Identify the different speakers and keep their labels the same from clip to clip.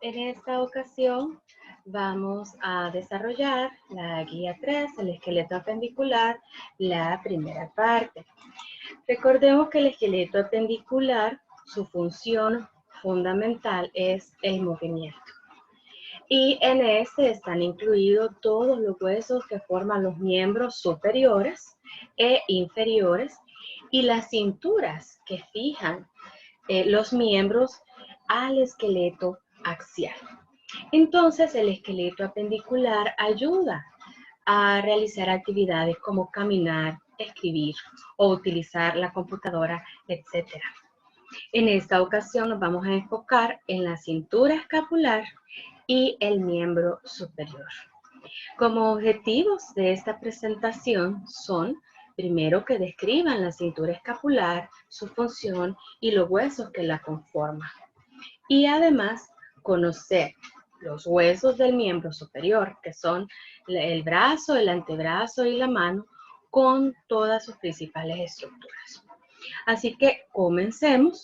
Speaker 1: En esta ocasión vamos a desarrollar la guía 3, el esqueleto apendicular, la primera parte. Recordemos que el esqueleto apendicular, su función fundamental es el movimiento. Y en este están incluidos todos los huesos que forman los miembros superiores e inferiores y las cinturas que fijan los miembros al esqueleto axial. Entonces, el esqueleto apendicular ayuda a realizar actividades como caminar, escribir o utilizar la computadora, etc. En esta ocasión nos vamos a enfocar en la cintura escapular y el miembro superior. Como objetivos de esta presentación son, primero, que describan la cintura escapular, su función y los huesos que la conforman. Y además, conocer los huesos del miembro superior, que son el brazo, el antebrazo y la mano, con todas sus principales estructuras. Así que comencemos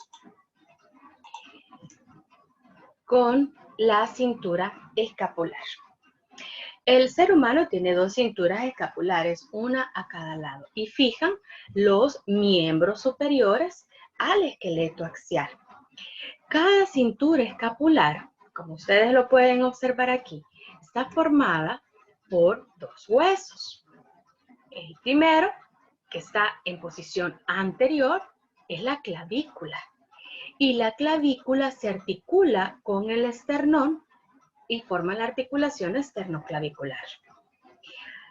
Speaker 1: con la cintura escapular. El ser humano tiene dos cinturas escapulares, una a cada lado, y fijan los miembros superiores al esqueleto axial. Cada cintura escapular, como ustedes lo pueden observar aquí, está formada por dos huesos. El primero, que está en posición anterior, es la clavícula. Y la clavícula se articula con el esternón y forma la articulación esternoclavicular.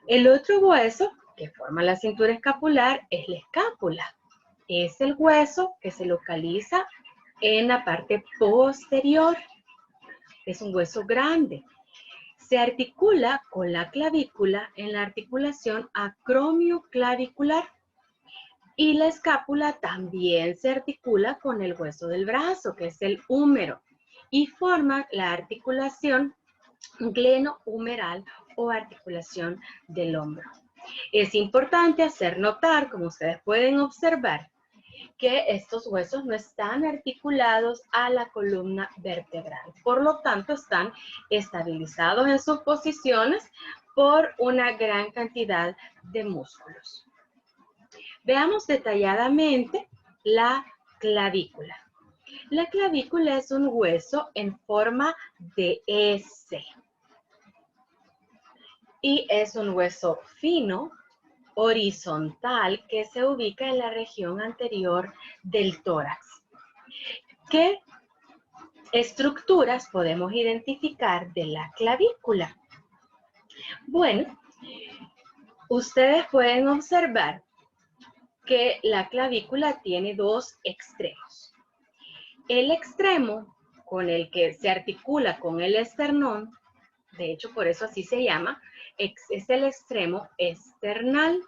Speaker 1: El otro hueso que forma la cintura escapular es la escápula. Es el hueso que se localiza en la parte posterior. Es un hueso grande. Se articula con la clavícula en la articulación acromioclavicular. Y la escápula también se articula con el hueso del brazo, que es el húmero, y forma la articulación glenohumeral o articulación del hombro. Es importante hacer notar, como ustedes pueden observar, que estos huesos no están articulados a la columna vertebral. Por lo tanto, están estabilizados en sus posiciones por una gran cantidad de músculos. Veamos detalladamente la clavícula. La clavícula es un hueso en forma de S. Y es un hueso fino, horizontal, que se ubica en la región anterior del tórax. ¿Qué estructuras podemos identificar de la clavícula? Bueno, ustedes pueden observar que la clavícula tiene dos extremos. El extremo con el que se articula con el esternón, de hecho por eso así se llama, es el extremo esternal.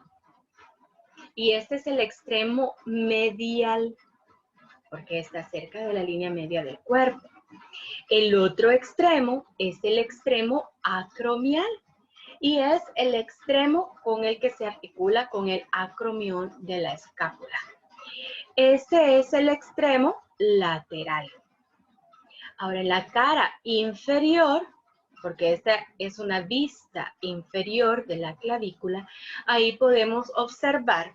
Speaker 1: Y este es el extremo medial, porque está cerca de la línea media del cuerpo. El otro extremo es el extremo acromial y es el extremo con el que se articula con el acromión de la escápula. Ese es el extremo lateral. Ahora, en la cara inferior, porque esta es una vista inferior de la clavícula, ahí podemos observar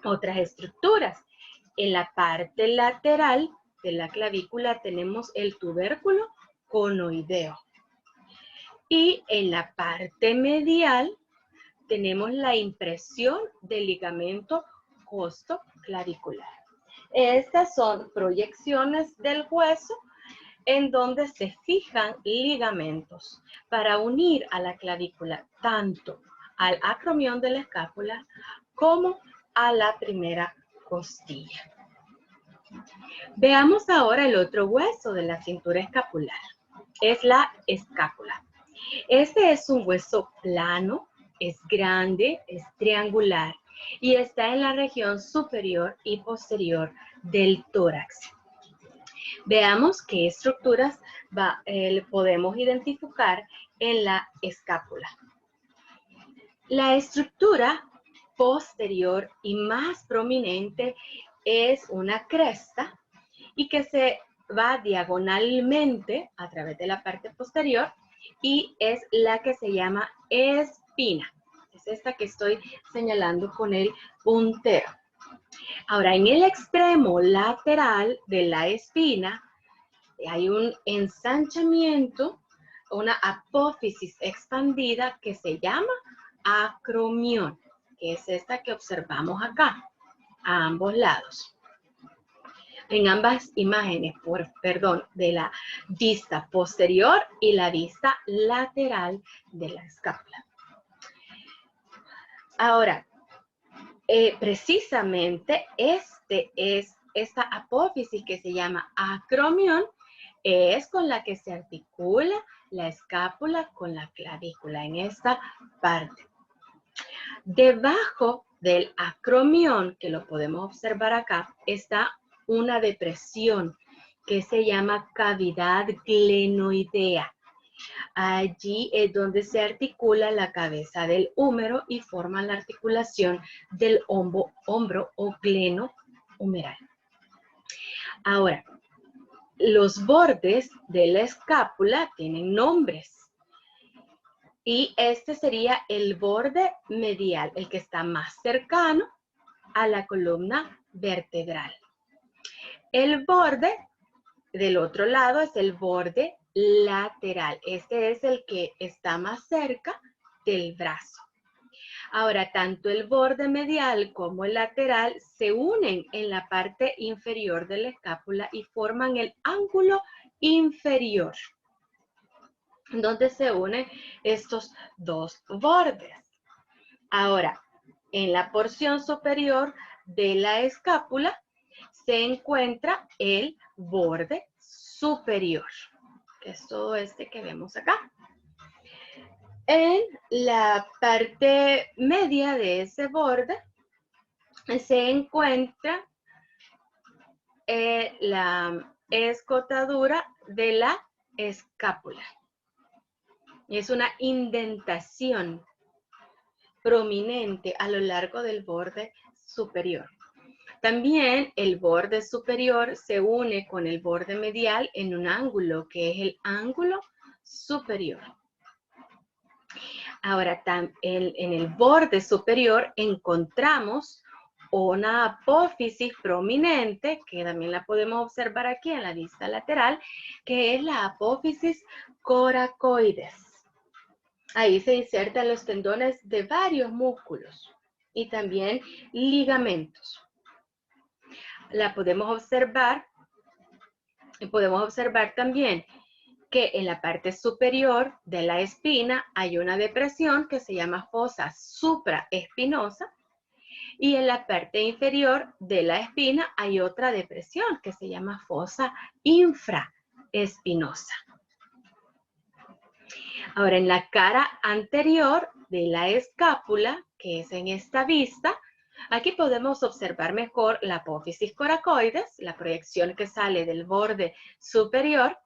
Speaker 1: otras estructuras. En la parte lateral de la clavícula tenemos el tubérculo conoideo. Y en la parte medial tenemos la impresión del ligamento costoclavicular. Estas son proyecciones del hueso en donde se fijan ligamentos para unir a la clavícula tanto al acromión de la escápula como a la primera costilla. Veamos ahora el otro hueso de la cintura escapular. Es la escápula. Este es un hueso plano, es grande, es triangular y está en la región superior y posterior del tórax. Veamos qué estructuras podemos identificar en la escápula. La estructura posterior y más prominente es una cresta y que se va diagonalmente a través de la parte posterior y es la que se llama espina. Es esta que estoy señalando con el puntero. Ahora, en el extremo lateral de la espina hay un ensanchamiento, una apófisis expandida que se llama acromión, que es esta que observamos acá, a ambos lados. En ambas imágenes, de la vista posterior y la vista lateral de la escápula. Ahora, precisamente esta apófisis que se llama acromión es con la que se articula la escápula con la clavícula en esta parte. Debajo del acromión, que lo podemos observar acá, está una depresión que se llama cavidad glenoidea. Allí es donde se articula la cabeza del húmero y forma la articulación del hombro o gleno humeral. Ahora, los bordes de la escápula tienen nombres. Y este sería el borde medial, el que está más cercano a la columna vertebral. El borde del otro lado es el borde lateral. Este es el que está más cerca del brazo. Ahora, tanto el borde medial como el lateral se unen en la parte inferior de la escápula y forman el ángulo inferior, donde se unen estos dos bordes. Ahora, en la porción superior de la escápula se encuentra el borde superior, que es todo este que vemos acá. En la parte media de ese borde se encuentra la escotadura de la escápula. Es una indentación prominente a lo largo del borde superior. También el borde superior se une con el borde medial en un ángulo que es el ángulo superior. Ahora, en el borde superior encontramos una apófisis prominente, que también la podemos observar aquí en la vista lateral, que es la apófisis coracoides. Ahí se insertan los tendones de varios músculos y también ligamentos. La podemos observar también que en la parte superior de la espina hay una depresión que se llama fosa supraespinosa y en la parte inferior de la espina hay otra depresión que se llama fosa infraespinosa. Ahora, en la cara anterior de la escápula, que es en esta vista, aquí podemos observar mejor la apófisis coracoides, la proyección que sale del borde superior,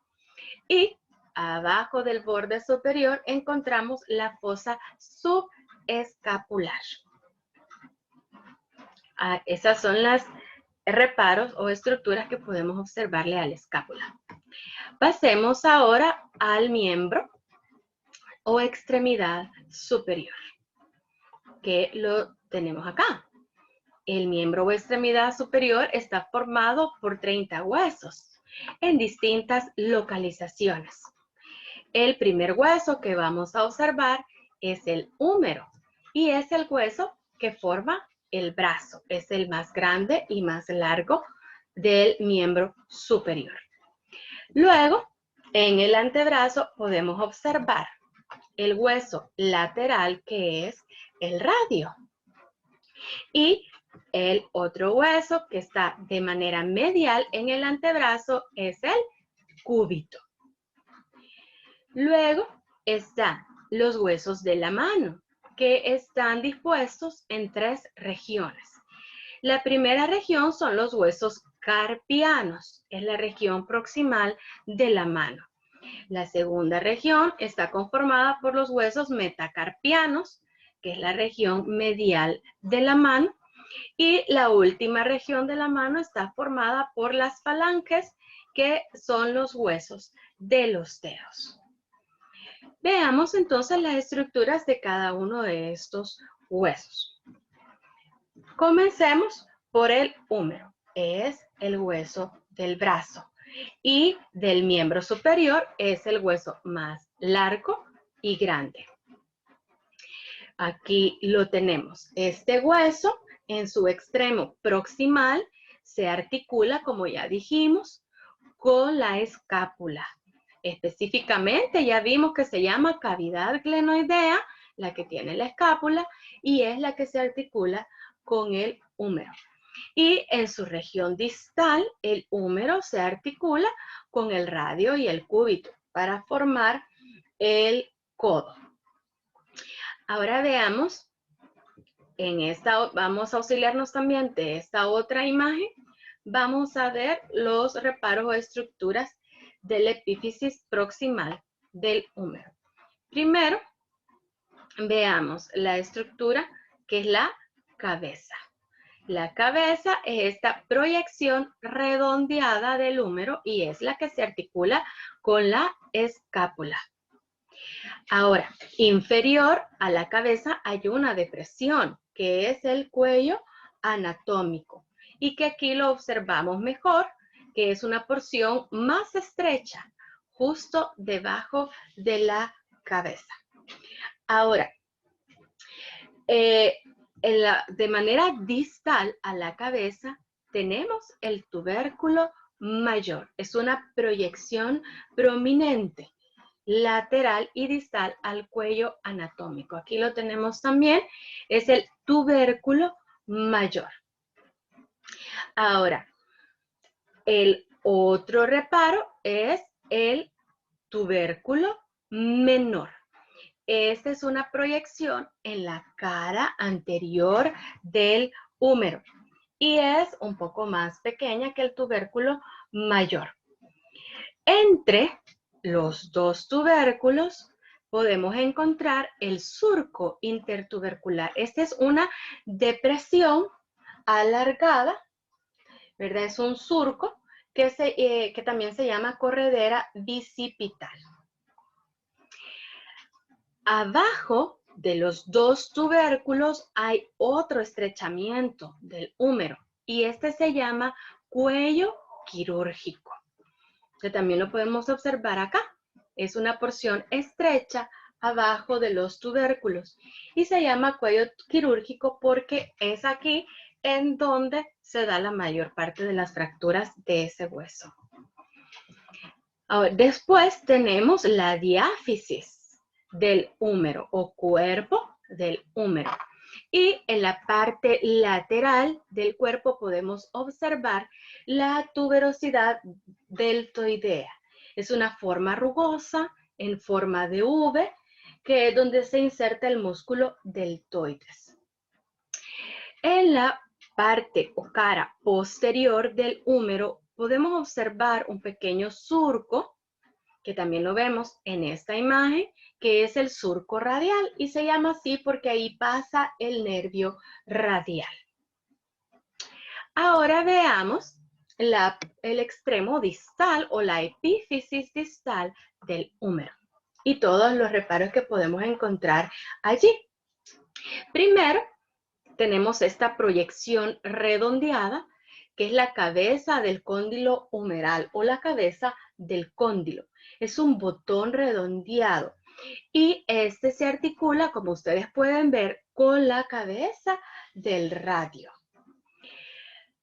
Speaker 1: y abajo del borde superior encontramos la fosa subescapular. Esas son las reparos o estructuras que podemos observarle a la escápula. Pasemos ahora al miembro o extremidad superior, que lo tenemos acá. El miembro o extremidad superior está formado por 30 huesos en distintas localizaciones. El primer hueso que vamos a observar es el húmero y es el hueso que forma el brazo. Es el más grande y más largo del miembro superior. Luego, en el antebrazo podemos observar el hueso lateral, que es el radio. Y el otro hueso que está de manera medial en el antebrazo es el cúbito. Luego están los huesos de la mano, que están dispuestos en 3 regiones. La primera región son los huesos carpianos, es la región proximal de la mano. La segunda región está conformada por los huesos metacarpianos, que es la región medial de la mano. Y la última región de la mano está formada por las falanges que son los huesos de los dedos. Veamos entonces las estructuras de cada uno de estos huesos. Comencemos por el húmero. Es el hueso del brazo. Y del miembro superior es el hueso más largo y grande. Aquí lo tenemos. Este hueso en su extremo proximal se articula, como ya dijimos, con la escápula. Específicamente ya vimos que se llama cavidad glenoidea, la que tiene la escápula, y es la que se articula con el húmero. Y en su región distal, el húmero se articula con el radio y el cúbito para formar el codo. Ahora veamos, vamos a auxiliarnos también de esta otra imagen. Vamos a ver los reparos o estructuras del epífisis proximal del húmero. Primero, veamos la estructura que es la cabeza. La cabeza es esta proyección redondeada del húmero y es la que se articula con la escápula. Ahora, inferior a la cabeza hay una depresión, que es el cuello anatómico, y que aquí lo observamos mejor, que es una porción más estrecha, justo debajo de la cabeza. Ahora, de manera distal a la cabeza tenemos el tubérculo mayor. Es una proyección prominente, lateral y distal al cuello anatómico. Aquí lo tenemos también, es el tubérculo mayor. Ahora, el otro reparo es el tubérculo menor. Esta es una proyección en la cara anterior del húmero y es un poco más pequeña que el tubérculo mayor. Entre los dos tubérculos podemos encontrar el surco intertubercular. Esta es una depresión alargada, ¿verdad? Es un surco que también se llama corredera bicipital. Abajo de los dos tubérculos hay otro estrechamiento del húmero y este se llama cuello quirúrgico, que también lo podemos observar acá. Es una porción estrecha abajo de los tubérculos y se llama cuello quirúrgico porque es aquí en donde se da la mayor parte de las fracturas de ese hueso. Ahora, después tenemos la diáfisis del húmero o cuerpo del húmero. Y en la parte lateral del cuerpo podemos observar la tuberosidad deltoidea. Es una forma rugosa en forma de V, que es donde se inserta el músculo deltoides. En la parte o cara posterior del húmero podemos observar un pequeño surco, que también lo vemos en esta imagen, que es el surco radial y se llama así porque ahí pasa el nervio radial. Ahora veamos el extremo distal o la epífisis distal del húmero y todos los reparos que podemos encontrar allí. Primero, tenemos esta proyección redondeada, que es la cabeza del cóndilo humeral o la cabeza del cóndilo. Es un botón redondeado y este se articula, como ustedes pueden ver, con la cabeza del radio.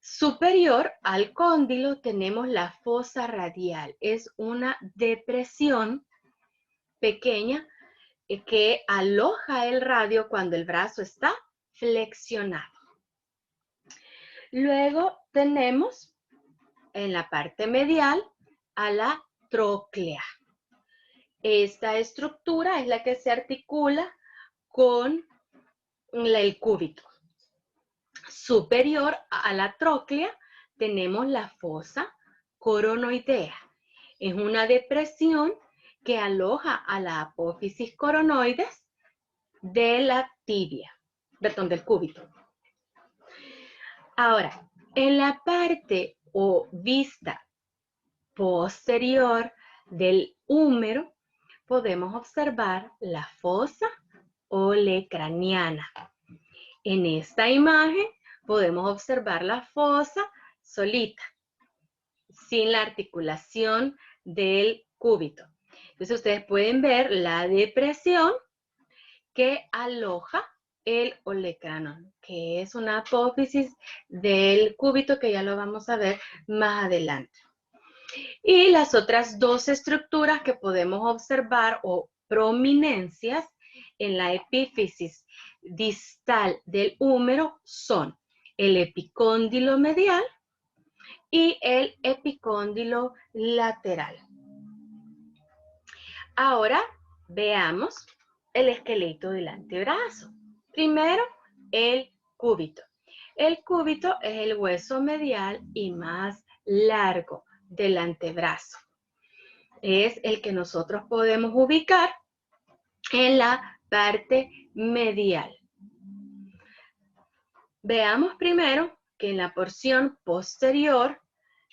Speaker 1: Superior al cóndilo tenemos la fosa radial. Es una depresión pequeña que aloja el radio cuando el brazo está flexionado. Luego tenemos en la parte medial a la tróclea. Esta estructura es la que se articula con el cúbito. Superior a la tróclea tenemos la fosa coronoidea. Es una depresión que aloja a la apófisis coronoides de la tibia, perdón, del cúbito. Ahora, en la parte o vista posterior del húmero podemos observar la fosa olecraniana. En esta imagen podemos observar la fosa solita, sin la articulación del cúbito. Entonces ustedes pueden ver la depresión que aloja el olecranon, que es una apófisis del cúbito que ya lo vamos a ver más adelante. Y las otras dos estructuras que podemos observar o prominencias en la epífisis distal del húmero son el epicóndilo medial y el epicóndilo lateral. Ahora veamos el esqueleto del antebrazo. Primero, el cúbito. El cúbito es el hueso medial y más largo del antebrazo. Es el que nosotros podemos ubicar en la parte medial. Veamos primero que en la porción posterior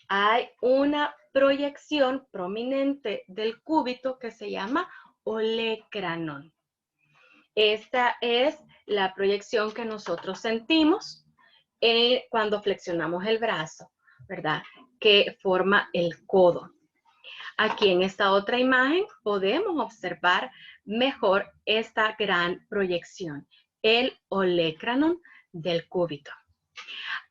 Speaker 1: hay una proyección prominente del cúbito que se llama olecranon. Esta es la proyección que nosotros sentimos cuando flexionamos el brazo, ¿verdad? Que forma el codo. Aquí en esta otra imagen podemos observar mejor esta gran proyección, el olecranon del cúbito.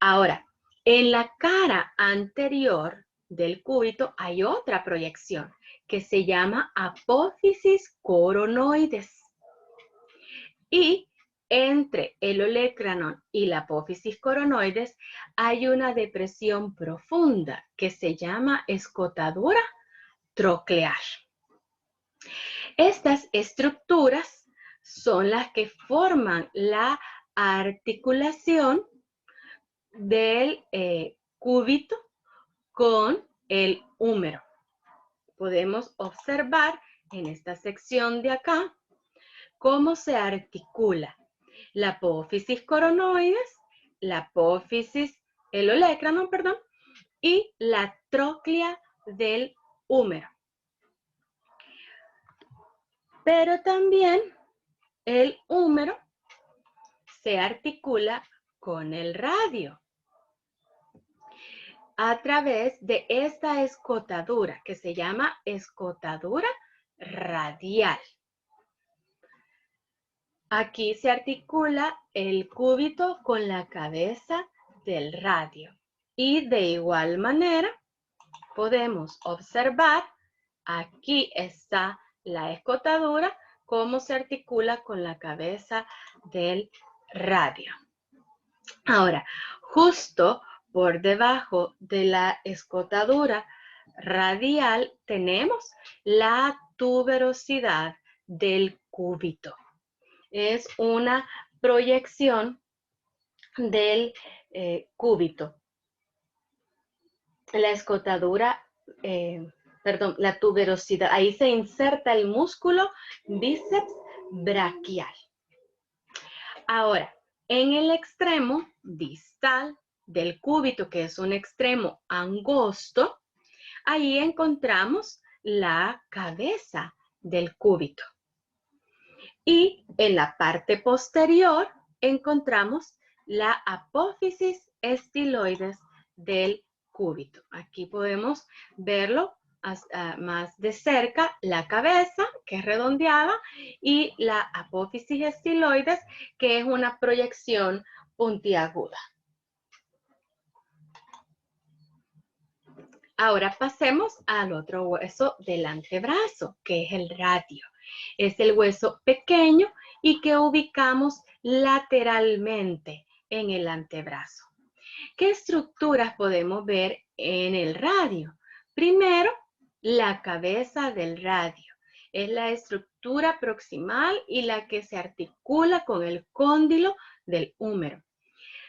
Speaker 1: Ahora, en la cara anterior del cúbito hay otra proyección que se llama apófisis coronoides. Y entre el olecranon y la apófisis coronoides hay una depresión profunda que se llama escotadura troclear. Estas estructuras son las que forman la articulación del cúbito con el húmero. Podemos observar en esta sección de acá cómo se articula la apófisis coronoides, la apófisis, el olecranon, perdón, y la tróclea del húmero. Pero también el húmero se articula con el radio a través de esta escotadura que se llama escotadura radial. Aquí se articula el cúbito con la cabeza del radio. Y de igual manera podemos observar, aquí está la escotadura, cómo se articula con la cabeza del radio. Ahora, justo por debajo de la escotadura radial tenemos la tuberosidad del cúbito. Es una proyección del cúbito. La escotadura, la tuberosidad, ahí se inserta el músculo bíceps braquial. Ahora, en el extremo distal del cúbito, que es un extremo angosto, ahí encontramos la cabeza del cúbito. Y en la parte posterior encontramos la apófisis estiloides del cúbito. Aquí podemos verlo más de cerca, la cabeza, que es redondeada, y la apófisis estiloides, que es una proyección puntiaguda. Ahora pasemos al otro hueso del antebrazo, que es el radio. Es el hueso pequeño y que ubicamos lateralmente en el antebrazo. ¿Qué estructuras podemos ver en el radio? Primero, la cabeza del radio. Es la estructura proximal y la que se articula con el cóndilo del húmero.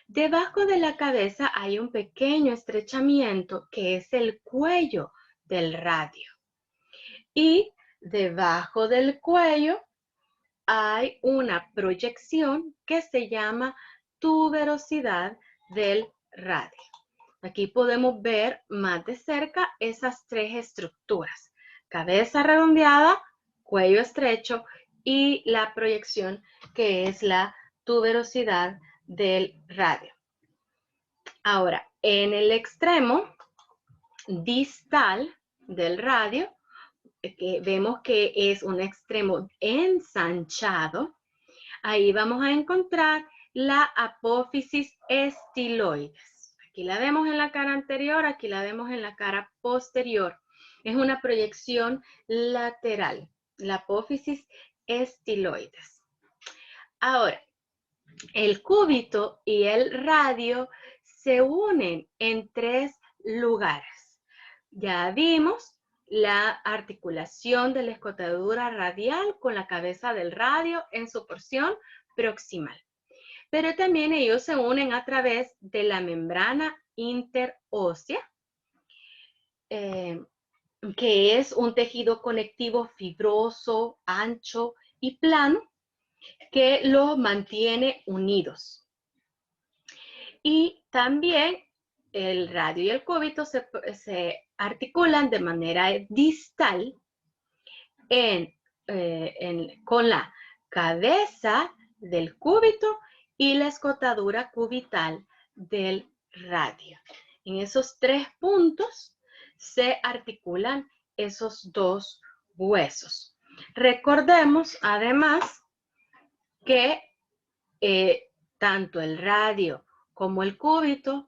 Speaker 1: Debajo de la cabeza hay un pequeño estrechamiento que es el cuello del radio. Y debajo del cuello hay una proyección que se llama tuberosidad del radio. Aquí podemos ver más de cerca esas tres estructuras: cabeza redondeada, cuello estrecho y la proyección, que es la tuberosidad del radio. Ahora, en el extremo distal del radio, que vemos que es un extremo ensanchado, ahí vamos a encontrar la apófisis estiloides. Aquí la vemos en la cara anterior, aquí la vemos en la cara posterior. Es una proyección lateral, la apófisis estiloides. Ahora, el cúbito y el radio se unen en tres lugares. Ya vimos la articulación de la escotadura radial con la cabeza del radio en su porción proximal. Pero también ellos se unen a través de la membrana interósea, que es un tejido conectivo fibroso, ancho y plano, que los mantiene unidos. Y también el radio y el cúbito se articulan de manera distal con la cabeza del cúbito y la escotadura cubital del radio. En esos tres puntos se articulan esos dos huesos. Recordemos además que tanto el radio como el cúbito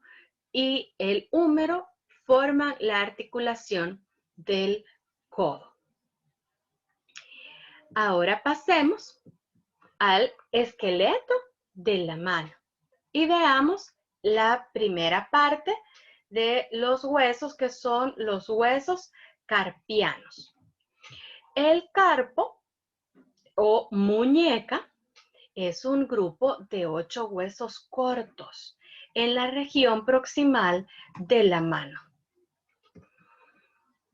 Speaker 1: y el húmero forman la articulación del codo. Ahora pasemos al esqueleto de la mano y veamos la primera parte de los huesos, que son los huesos carpianos. El carpo o muñeca es un grupo de 8 huesos cortos en la región proximal de la mano,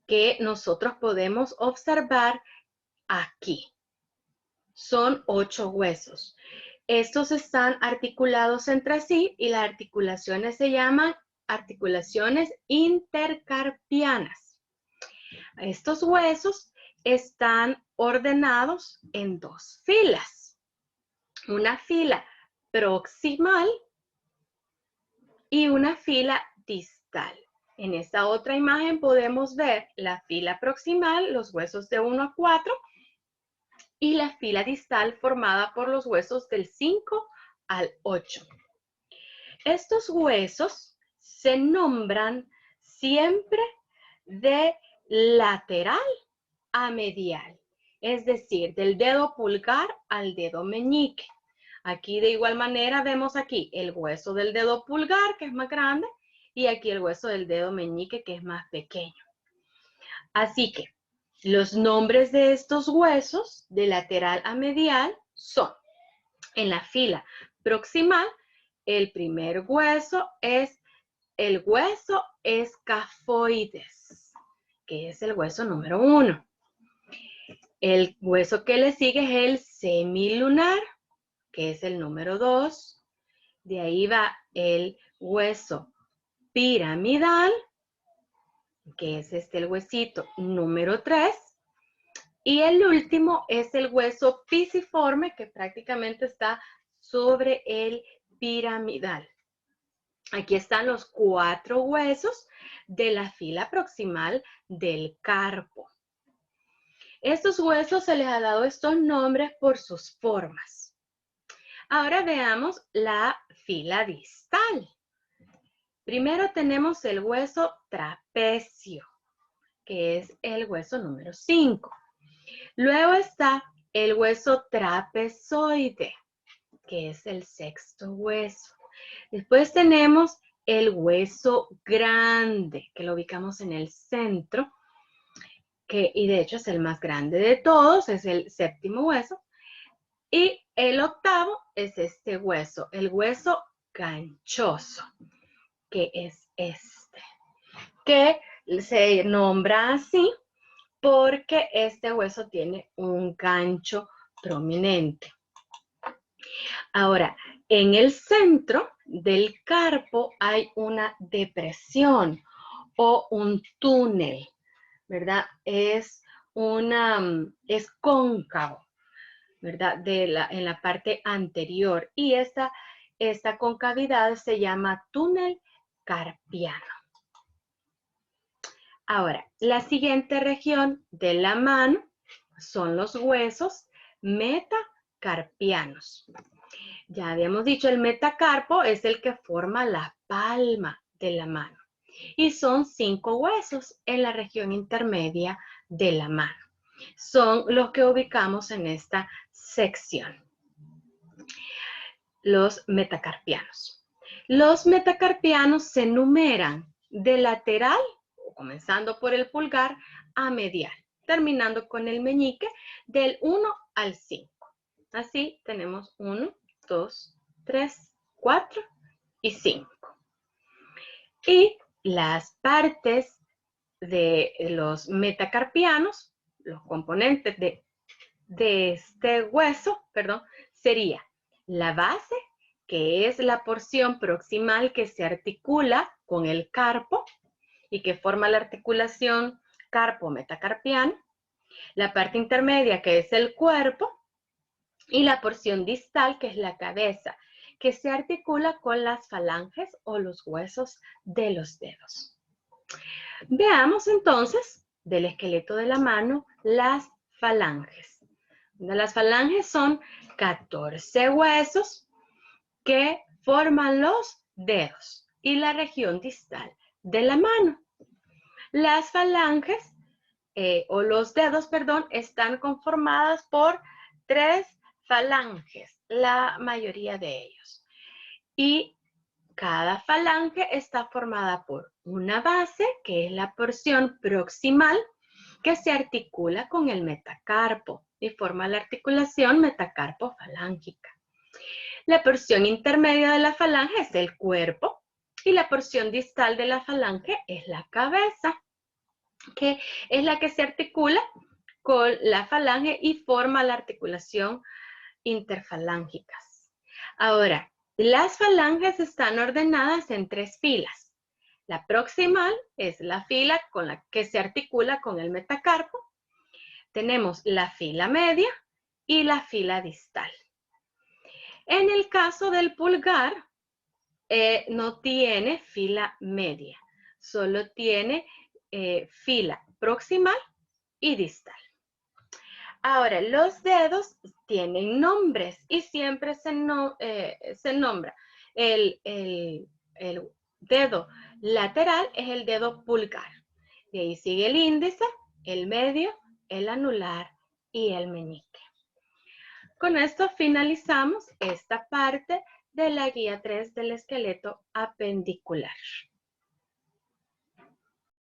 Speaker 1: que nosotros podemos observar aquí. Son 8 huesos. Estos están articulados entre sí y las articulaciones se llaman articulaciones intercarpianas. Estos huesos están ordenados en dos filas. Una fila proximal y una fila distal. En esta otra imagen podemos ver la fila proximal, los huesos de 1 a 4, y la fila distal formada por los huesos del 5 al 8. Estos huesos se nombran siempre de lateral a medial, es decir, del dedo pulgar al dedo meñique. Aquí de igual manera vemos aquí el hueso del dedo pulgar, que es más grande, y aquí el hueso del dedo meñique, que es más pequeño. Así que los nombres de estos huesos de lateral a medial son: en la fila proximal, el primer hueso es el hueso escafoides, que es el hueso número 1. El hueso que le sigue es el semilunar, que es el número 2. De ahí va el hueso piramidal, que es el huesito número 3. Y el último es el hueso pisiforme, que prácticamente está sobre el piramidal. Aquí están los 4 huesos de la fila proximal del carpo. Estos huesos se les ha dado estos nombres por sus formas. Ahora veamos la fila distal. Primero tenemos el hueso trapecio, que es el hueso número 5. Luego está el hueso trapezoide, que es el 6.º hueso. Después tenemos el hueso grande, que lo ubicamos en el centro, y de hecho es el más grande de todos, es el 7.º hueso. Y el 8.º es este hueso, el hueso ganchoso, que es este, que se nombra así porque este hueso tiene un gancho prominente. Ahora, En el centro del carpo hay una depresión o un túnel, ¿verdad? Es cóncavo, ¿verdad? En la parte anterior. Y esta concavidad se llama túnel carpiano. Ahora, la siguiente región de la mano son los huesos metacarpianos. Ya habíamos dicho, el metacarpo es el que forma la palma de la mano. Y son 5 huesos en la región intermedia de la mano. Son los que ubicamos en esta sección. Los metacarpianos. Los metacarpianos se numeran de lateral, comenzando por el pulgar, a medial, terminando con el meñique del 1 al 5. Así tenemos 1, 2, 3, 4 y 5. Y las partes de los metacarpianos, los componentes de este hueso, sería la base, que es la porción proximal que se articula con el carpo y que forma la articulación carpo-metacarpiano, la parte intermedia, que es el cuerpo, y la porción distal, que es la cabeza, que se articula con las falanges o los huesos de los dedos. Veamos entonces del esqueleto de la mano las falanges. Las falanges son 14 huesos que forman los dedos y la región distal de la mano. Las falanges, o los dedos, están conformadas por 3 falanges, la mayoría de ellos. Y cada falange está formada por una base, que es la porción proximal, que se articula con el metacarpo y forma la articulación metacarpo-falángica. La porción intermedia de la falange es el cuerpo y la porción distal de la falange es la cabeza, que es la que se articula con la falange y forma la articulación interfalángicas. Ahora, las falanges están ordenadas en 3 filas. La proximal es la fila con la que se articula con el metacarpo. Tenemos la fila media y la fila distal. En el caso del pulgar, no tiene fila media, solo tiene fila proximal y distal. Ahora, los dedos tienen nombres y siempre se nombra. El dedo lateral es el dedo pulgar. De ahí sigue el índice, el medio, el anular y el meñique. Con esto finalizamos esta parte de la guía 3 del esqueleto apendicular.